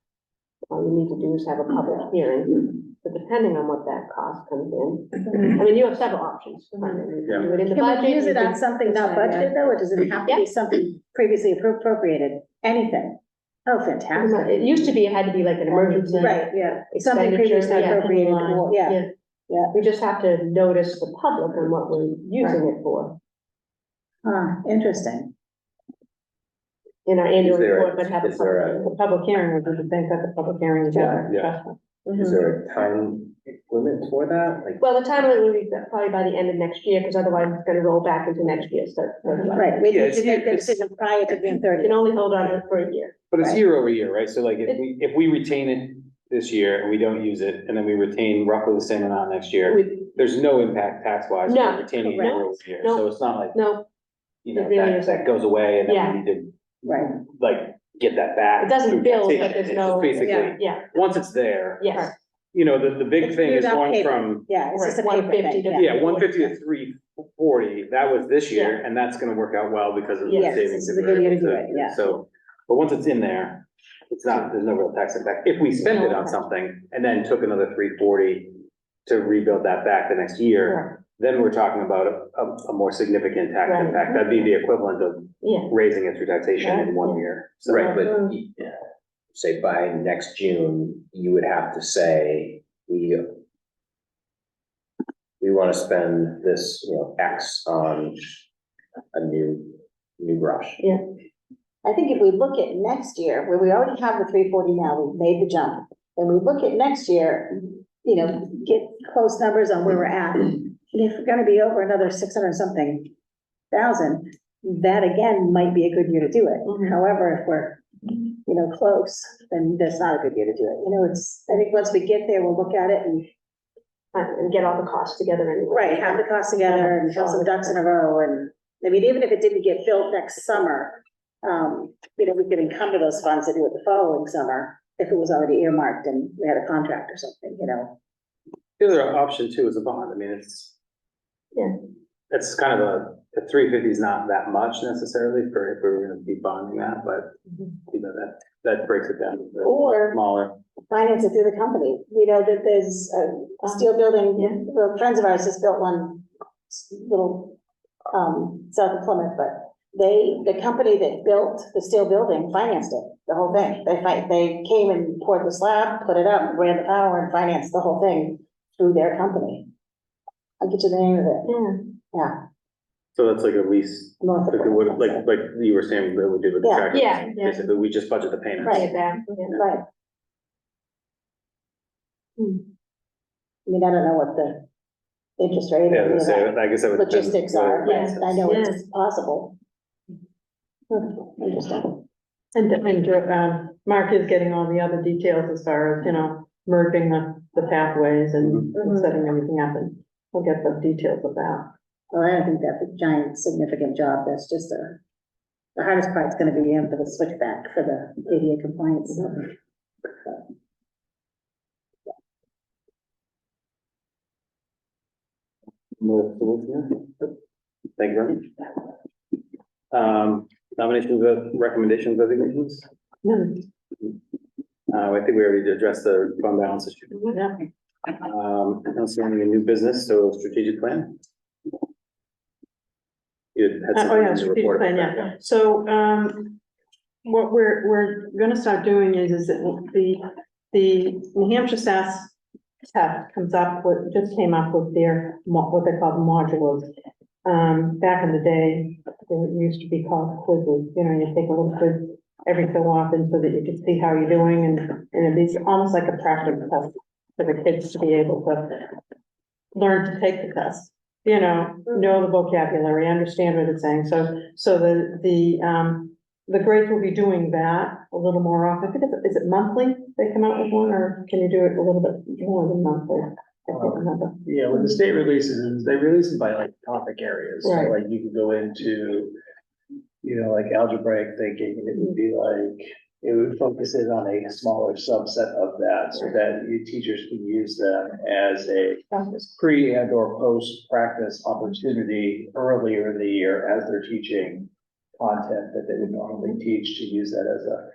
all you need to do is have a public hearing, but depending on what that cost comes in. I mean, you have several options. You can do it in the can budget. we use you it on can- something not budgeted though, or does it have to be something previously appropriated? Anything? Oh, fantastic. It used to be, it had to be like an emergency. Right, yeah, something Expenditure, previously yeah. appropriated, or- yeah, yeah. We just have to notice the public on what we're using it for Interesting. in our annual Is there a- report, but have a is there a- public. The public hearing, would be the thing that the public hearing is. Yeah, is there a time limit for that? Like, Well, the time limit will be probably by the end of next year, because otherwise it's gonna roll back into next year, so. Right, we Yeah, need to make the decision prior to June You 30th. can only hold on to it for a year. But it's Right. year over year, right? So like if we retain it this year and we don't use it, and then we retain roughly the same amount next year, We- there's no impact tax wise No, for retaining it correct. year over year. No. So it's not like, No, you know, it really that isn't. goes away and Yeah. then we need to Right, like get that back. it doesn't through build, but taxation. there's It's no, just yeah. basically, yeah, once it's there, yes. you know, the big It's thing is moved off going paper. from, yeah, it's just a Right, paper 150 thing, to- yeah. yeah, 150 to 340, that was this year, and that's gonna work out well because of the Yes, savings. this is that a good we're year to able do it, yeah. So, but once it's in there, it's not, there's no real tax impact. If we spent it on something and then took another 340 to rebuild that back the next year, then we're talking about a more significant tax Right. impact. That'd be the equivalent of Yeah, raising it through taxation in one Right. year. So- right, but say by next June, you would have to say, we want to spend this, X on a new brush. I think if we look at next year, where we already have the 340 now, we've made the jump, and we look at next year, get close numbers on where we're at. And if we're gonna be over another 600 something thousand, that again might be a good year to do it. Mhm. However, if we're, close, then that's not a good year to do it. I think once we get there, we'll look at it and, get all the costs together anyway. right, have the costs together and have some ducks in a row. And, I mean, even if it didn't get built next summer, we could encumber those funds to do it the following summer, if it was already earmarked and we had a contract or something. The other option too is a bond. I mean, it's. Yeah. It's kind of the 350 is not that much necessarily for if we were gonna be bonding that, but that breaks it down. a bit Or- Smaller. Finance it through the company. We know that there's a steel building, well, friends of ours just built one little, south of Plymouth, but the company that built the steel building financed it, the whole thing. They came and poured the slab, put it up, ran the power and financed the whole thing through their company. I'll get you the name of it. Yeah. So that's like a lease, North of- like it would, like you were saying, that we did with the Yeah, tractor. yeah, yeah. Basically, we just budget the payments. Right. back. Right. I mean, I don't know what the interest rate Yeah, or so I guess that would. depend logistics are, whether it but makes I sense. know it's possible. Interesting. And Mark is getting all the other details as far as, merging the pathways and setting everything up, and we'll get the details of that. Well, I don't think that's a giant significant job. That's just the hardest part's gonna be in for the switchback for the ADA compliance. Thank you very much. Nominations of recommendations, resignations? I think we already addressed the fund balance issue. Yeah. Not seeing any new business, so strategic plan. You had Oh, something yeah, in the strategic report plan, about yeah. that, So, what we're gonna start doing is that the New Hampshire SAS test comes up with, just came up with their, what they call modulars. Back in the day, it used to be called quizzes, you take a little quiz every so often so that you can see how you're doing, and it's almost like a practice test for the kids to be able to learn to take the test. Know the vocabulary, understand what it's saying, so the grades will be doing that a little more often. I think is it monthly they come out with one, or can you do it a little bit more than monthly? I can't remember. Yeah, when the state releases, they release them by like topic areas, so Right. like you can go into, like algebraic thinking, and it would be like, it would focus in on a smaller subset of that, so that you teachers can use them as a pre and or post practice opportunity earlier in the year as they're teaching content that they would normally teach, to use that as a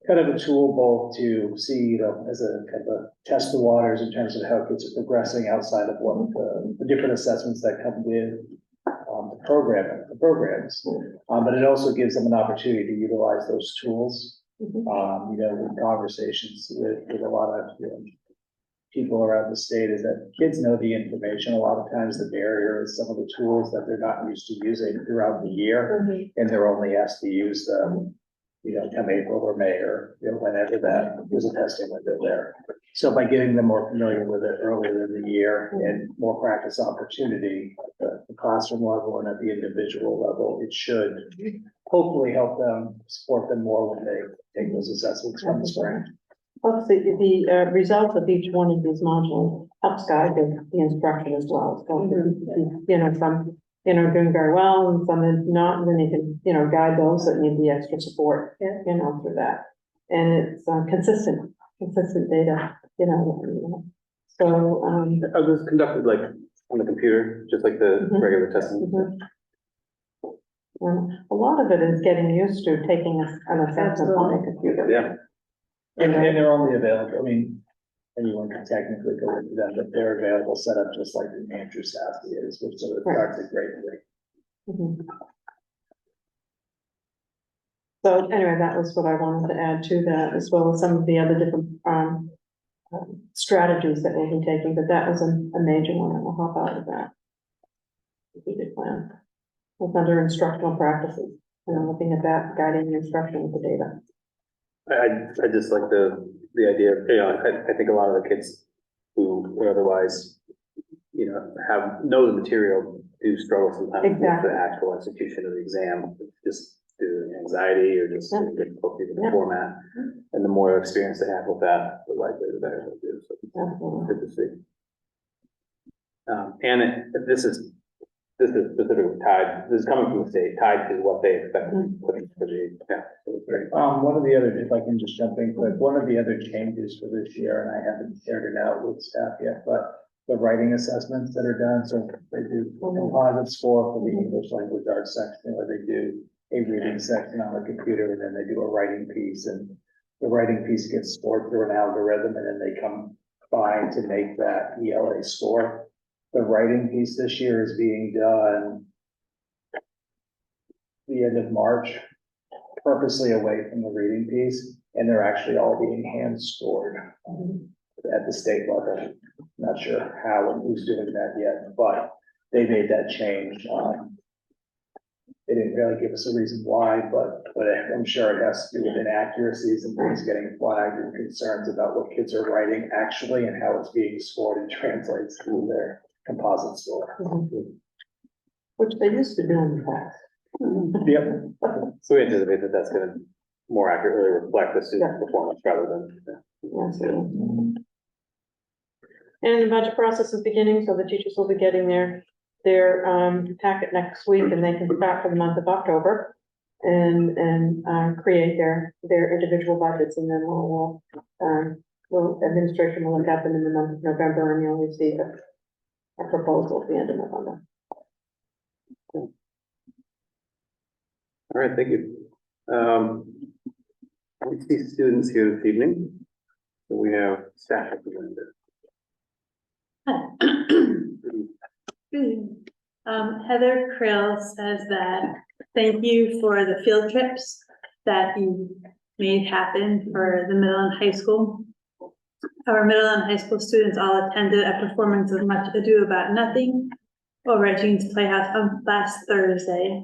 kind of a tool both to see, as a kind of a test the waters in terms of how kids are progressing outside of what the different assessments that come with the programs. But it also gives them an opportunity to utilize those tools, with conversations with a lot of, people around the state, is that kids know the information. A lot of times the barrier is some of the tools that they're not used to using throughout the year, and they're only asked to use them, come April or May, or, whenever that there's a testing window there. So by getting them more familiar with it earlier in the year and more practice opportunity at the classroom level and at the individual level, it should hopefully help them, support them more when they take those assessments from the spring. Plus, the results of each one of these modules helps guide the instruction as well. So, some, doing very well, and some is not, and then you can, guide those that need the extra support, through that. And it's consistent data, so, Are those conducted like on the computer, just like the regular testing? A lot of it is getting used to taking an assessment on a computer. Yeah. And they're only available, anyone can technically go into them, but they're available, set up just like the New Hampshire SAS is, which sort of starts a great thing. Mhm. So anyway, that was what I wanted to add to that, as well as some of the other different, strategies that we'll be taking, but that was a major one, and we'll hop out of that. Strategic plan. It's under instructional practices, looking at that, guiding the instruction with the data. I just like the idea of, I think a lot of the kids who would otherwise, know the material do struggle sometimes with Exactly. the actual execution of the exam, just due to anxiety or just difficulty with the format. And the more experience they have with that, the likely the better they'll do. So Absolutely. good to see. This is specifically tied, this is coming from the state, tied to what they expect to be put in for the, so it's great. One of the other, if I can just jump in quick, one of the other changes for this year, and I haven't shared it out with staff yet, but the writing assessments that are done, so they do a composite score for the English language arts section, or they do a reading section on the computer, and then they do a writing piece, and the writing piece gets scored through an algorithm, and then they combine to make that ELA score. The writing piece this year is being done the end of March, purposely away from the reading piece, and they're actually all being hand scored at the state level. Not sure how and who's doing that yet, but they made that change. They didn't really give us a reason why, but I'm sure it has to do with inaccuracies and things getting flagged and concerns about what kids are writing actually and how it's being scored and translates to their composite score. Which they used to do in the past. Yep. So we anticipate that that's gonna more accurately reflect the student's performance rather than. Yes, it is. And the budget process is beginning, so the teachers will be getting their packet next week, and they can start for the month of October. And create their individual budgets, and then administration will look at them in the month of November, and you'll receive a proposal at the end of November. All right, thank you. We see students here this evening. So we have staff representative. Heather Krill says that thank you for the field trips that you made happen for the middle and high school. Our middle and high school students all attended a performance of Much Ado About Nothing over at Jean's Playhouse on last Thursday.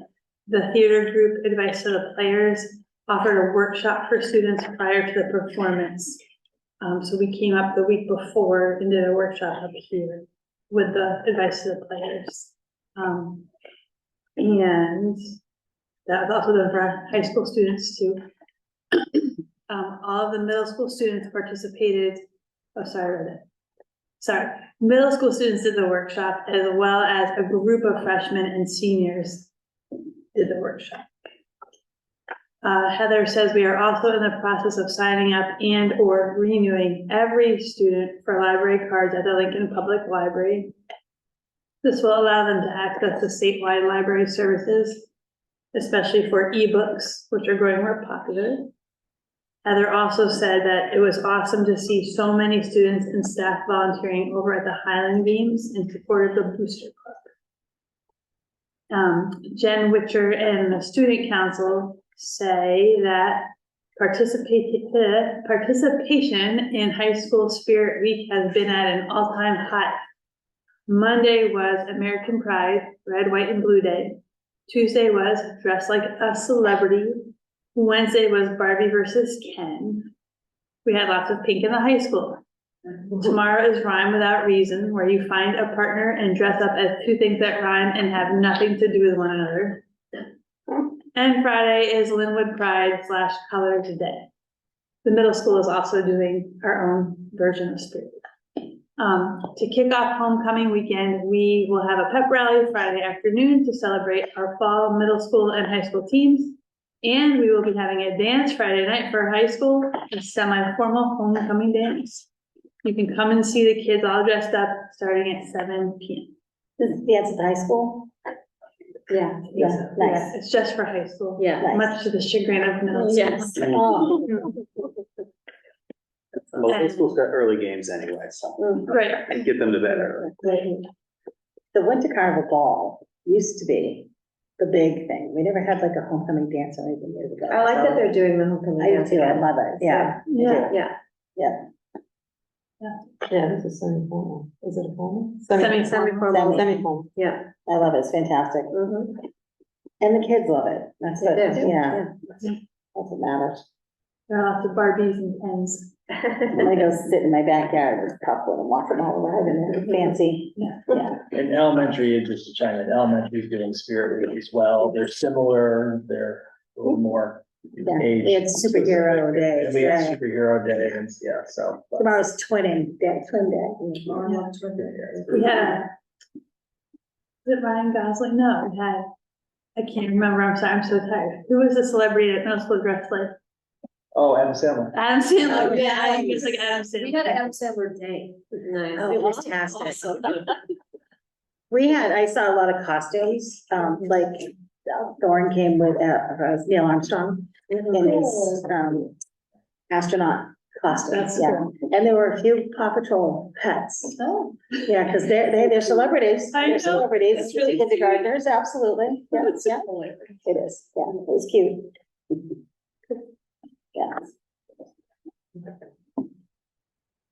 The theater group Advice to the Players offered a workshop for students prior to the performance. So we came up the week before and did a workshop up here with the Advice to the Players. And that was also done for high school students too. All of the middle school students participated. Oh, sorry. Middle school students did the workshop, as well as a group of freshmen and seniors did the workshop. Heather says we are also in the process of signing up and or renewing every student for library cards at the Lincoln Public Library. This will allow them to access the statewide library services, especially for ebooks, which are growing more popular. Heather also said that it was awesome to see so many students and staff volunteering over at the Highland Beams in support of the Booster Club. Jen Witcher and the Student Council say that participation in High School Spirit Week has been at an all-time high. Monday was American Pride, Red, White, and Blue Day. Tuesday was Dress Like a Celebrity. Wednesday was Barbie versus Ken. We had lots of pink in the high school. Tomorrow is Rhyme Without Reason, where you find a partner and dress up as two things that rhyme and have nothing to do with one another. And Friday is Lin-Wood Pride / Colors Day. The middle school is also doing our own version of Spirit. To kick off homecoming weekend, we will have a pep rally Friday afternoon to celebrate our fall middle school and high school teams. And we will be having a dance Friday night for high school, a semi-formal homecoming dance. You can come and see the kids all dressed up starting at 7 p.m. This dance at the high school? Yeah, nice. Yeah, it's just for high school. Yeah. Nice. Much to the chagrin of middle school. Yes. Oh, Most high schools got early games anyway, so Right. and get them to bed early. the Winter Carnival Ball used to be the big thing. We never had like a homecoming dance or anything years ago. I like that so- they're doing the homecoming I do dance. too, I love it, yeah. Yeah. Yeah. Yeah, this is semi-formal. Is it a formal? Semi-formal. Semi-formal. Yeah. I love it, it's fantastic. Mhm. And the kids love it, that's They what, do, yeah, that's what matters. There are lots of Barbies and Kens. I go sit in my backyard with popcorn and watch them all around and they're fancy, yeah. In elementary, just to chime in, elementary is doing Spirit Week as well. They're similar, they're a little more Yeah, age. we had superhero specific. day, And we had yeah. superhero day, and yeah, so. but- Tomorrow's twin day. We had, was it Ryan Gosling? No, we had, I can't remember, I'm sorry, I'm so tired. Who was the celebrity at middle school dressed like? Oh, Adam Sandler. Adam Sandler. Oh, Yeah, I nice. think it was like Adam Sandler. We had an Adam Sandler day. Nice. Oh, it was fantastic. I saw a lot of costumes, like Thorne came with, Neil Armstrong in his, astronaut costumes, yeah. And there were a few Paw Patrol pets. Oh. Yeah, because they're celebrities. I know. They're celebrities, It's really kindergartners, absolutely. Yeah, yeah. It is, yeah, it was cute. Yeah.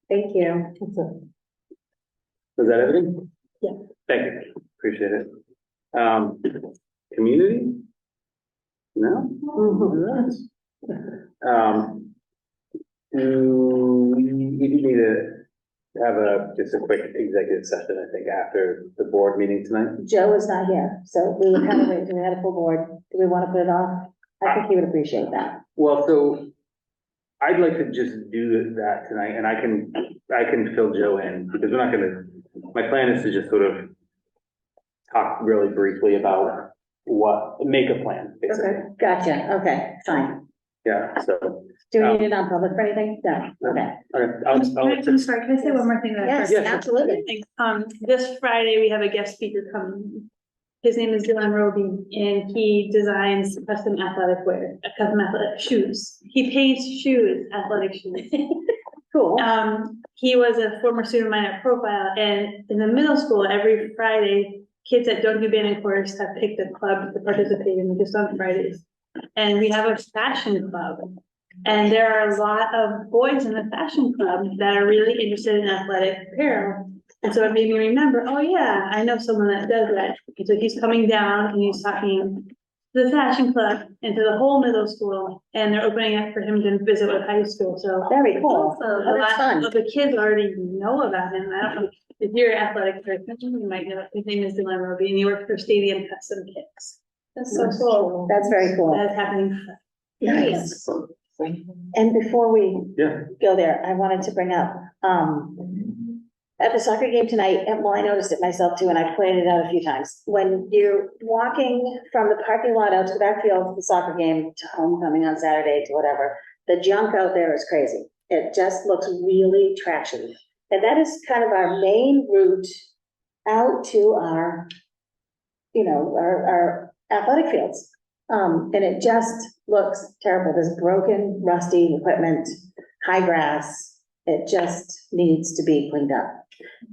Thank you. Was that everything? Yeah. Thank you, appreciate it. Community? No? Mhm. Do we need to have just a quick executive session, I think, after the board meeting tonight? Joe is not here, so we would have to wait till we had a full board. Do we want to put it off? I think he would appreciate that. Well, so I'd like to just do that tonight, and I can fill Joe in, because we're not gonna, my plan is to just sort of talk really briefly about make a plan, basically. Okay, gotcha, okay, fine. Yeah, so, Do we need it on public for anything? No, okay. okay, I'm sorry, can I say one more thing? that I Yes, forgot? absolutely. This Friday, we have a guest speaker coming. His name is Dylan Roby, and he designs custom athletic wear, custom athletic shoes. He paints shoes, athletic shoes. Cool. He was a former student of mine at Profile, and in the middle school, every Friday, kids that don't do band and chorus have picked a club to participate in just on Fridays. And we have a fashion club. And there are a lot of boys in the fashion club that are really interested in athletic apparel. And so it made me remember, oh yeah, I know someone that does that. And so he's coming down and he's talking to the fashion club and to the whole middle school. And they're opening up for him to visit with high school, so. Very cool. So Oh, a that's lot fun. of the kids already know about him. I don't know if you're an athletic person, you might know. His name is Dylan Roby and he works for Stadium Custom Kicks. That's so cool. That's very cool. That's happening. Nice. And before we yeah, go there, I wanted to bring up, at the soccer game tonight, and well, I noticed it myself too, and I've pointed it out a few times. When you're walking from the parking lot out to the backfield to the soccer game, to homecoming on Saturday, to whatever, the junk out there is crazy. It just looks really trashy. And that is kind of our main route out to our, our athletic fields. And it just looks terrible. There's broken, rusty equipment, high grass. It just needs to be cleaned up.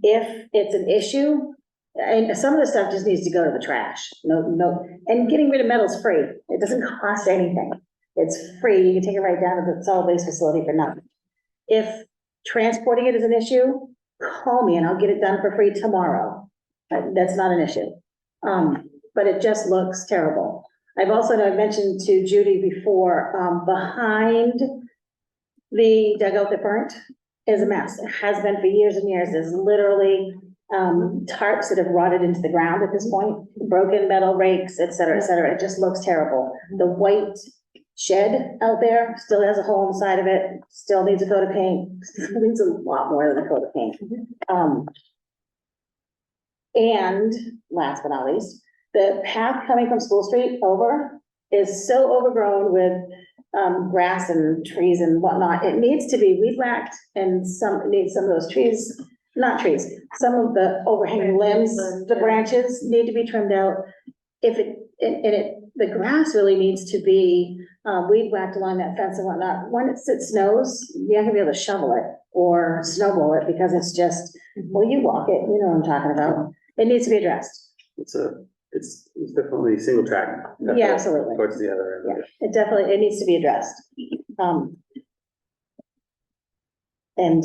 If it's an issue, and some of the stuff just needs to go to the trash. No, and getting rid of metal is free. It doesn't cost anything. It's free. You can take it right down to the solid waste facility for nothing. If transporting it is an issue, call me and I'll get it done for free tomorrow. That's not an issue. But it just looks terrible. I've also mentioned to Judy before, behind the dugout that burnt is a mess. It has been for years and years. There's literally tarps that have rotted into the ground at this point, broken metal rakes, et cetera, et cetera. It just looks terrible. The white shed out there still has a hole in the side of it, still needs a coat of paint, needs a lot more than a coat of paint. And last but not least, the path coming from School Street over is so overgrown with grass and trees and whatnot. It needs to be weed whacked, and it needs some of those trees, not trees, some of the overhanging limbs, the branches need to be trimmed out. The grass really needs to be weed whacked along that fence and whatnot. When it snows, you're not gonna be able to shovel it or snowball it because it's just, well, you walk it, you know what I'm talking about. It needs to be addressed. it's definitely single track. Yeah, absolutely. Towards the other end. Yeah, it needs to be addressed. And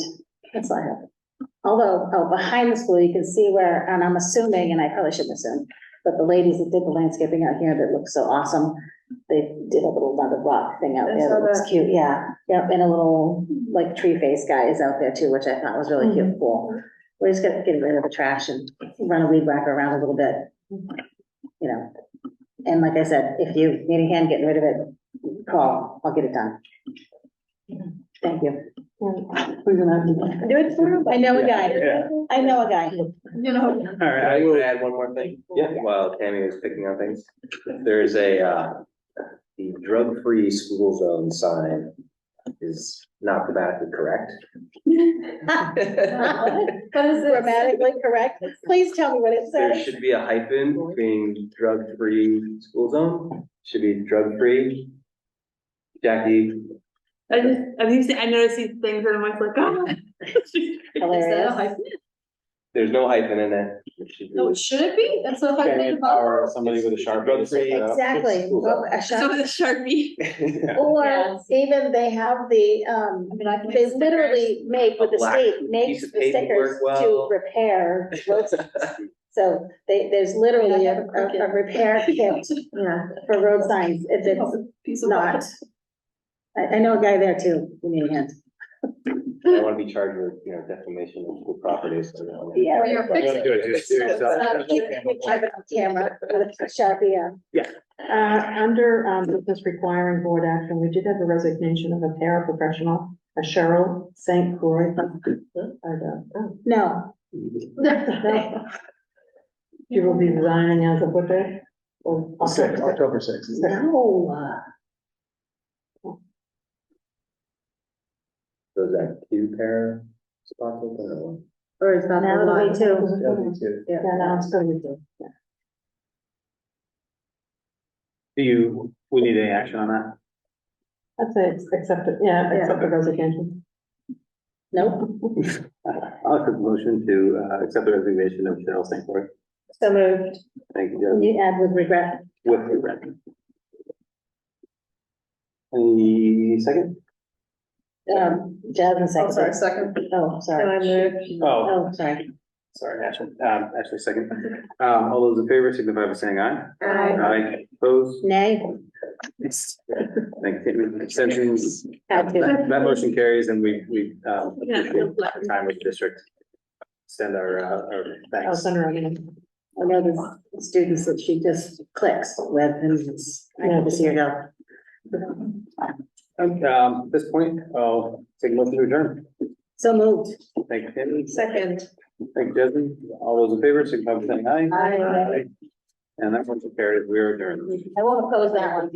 that's all I have. Although, behind the school, you can see where, and I'm assuming, and I probably shouldn't assume, but the ladies that did the landscaping out here that looks so awesome, they did a little another rock thing out there that looks cute, yeah. Yep, and a little, like, tree face guy is out there too, which I thought was really cute, cool. We're just gonna get rid of the trash and run a weed whacker around a little bit, you know. And like I said, if you need a hand getting rid of it, call, I'll get it done. Thank you. We're gonna have to Do it for him. I know a guy. Yeah. I know a guy. you know, All right, I I will will, add one more thing. Yeah. While Tammy was picking on things, there's the drug-free school zone sign is not grammatically correct. What is it? Grammatically correct? Please tell me what it There says. should be a hyphen between drug-free school zone, should be drug-free. Jackie I noticed these things and I'm always like, oh. Hilarious. There's no hyphen in it. It should be- should it be? That's what Can empower somebody with a Sharpie to set that up. Exactly. Well, a So shop- the Sharpie. Or Yes. even they have the, I can they make literally make with A the black state, piece makes of the paper stickers work to well. repair road signs. So there's literally a repair kit Yeah. for road signs if it's Piece not. I know a guy there too, you need a hand. I want to be charged with, defamation of school property, so. Yeah. You wanna do it, just do it yourself. Keep it on camera with a Sharpie, Under, business requiring board action, we did have a resignation of a paraprofessional, a Cheryl St. Croix. no. She will be resigning as of what day? Or October 6th. No. So is that two pair spots open or one? Or is that? Now it'll be two. That'll be two. Yeah, now it's gonna be two. Yeah. We need any action on that? I'd say accept it, yeah, accept the resignation. Nope. I'll take the motion to, accept the resignation of Cheryl St. Croix. So moved. Thank you, Can Jasmine. you add with regret? With regret. Any second? Jasmine second. second. Oh, sorry. Oh, Oh, sorry. sorry, Ashley second. All those in favor signify by saying aye. Aye. Aye, opposed? Nay. Thank you. Extensions, Had to. that motion carries and we, Yeah. appreciate our time with the district. Extend our I'll thanks. send her a minute. I know the students that she just clicks with and it's, I never see her go. At this point, I'll take a motion to adjourn. So moved. Thank you, Tammy. Second. Thank you, Jasmine. All those in favor, signify by saying aye. Aye. And that motion carries. We are adjourned. I won't oppose that one.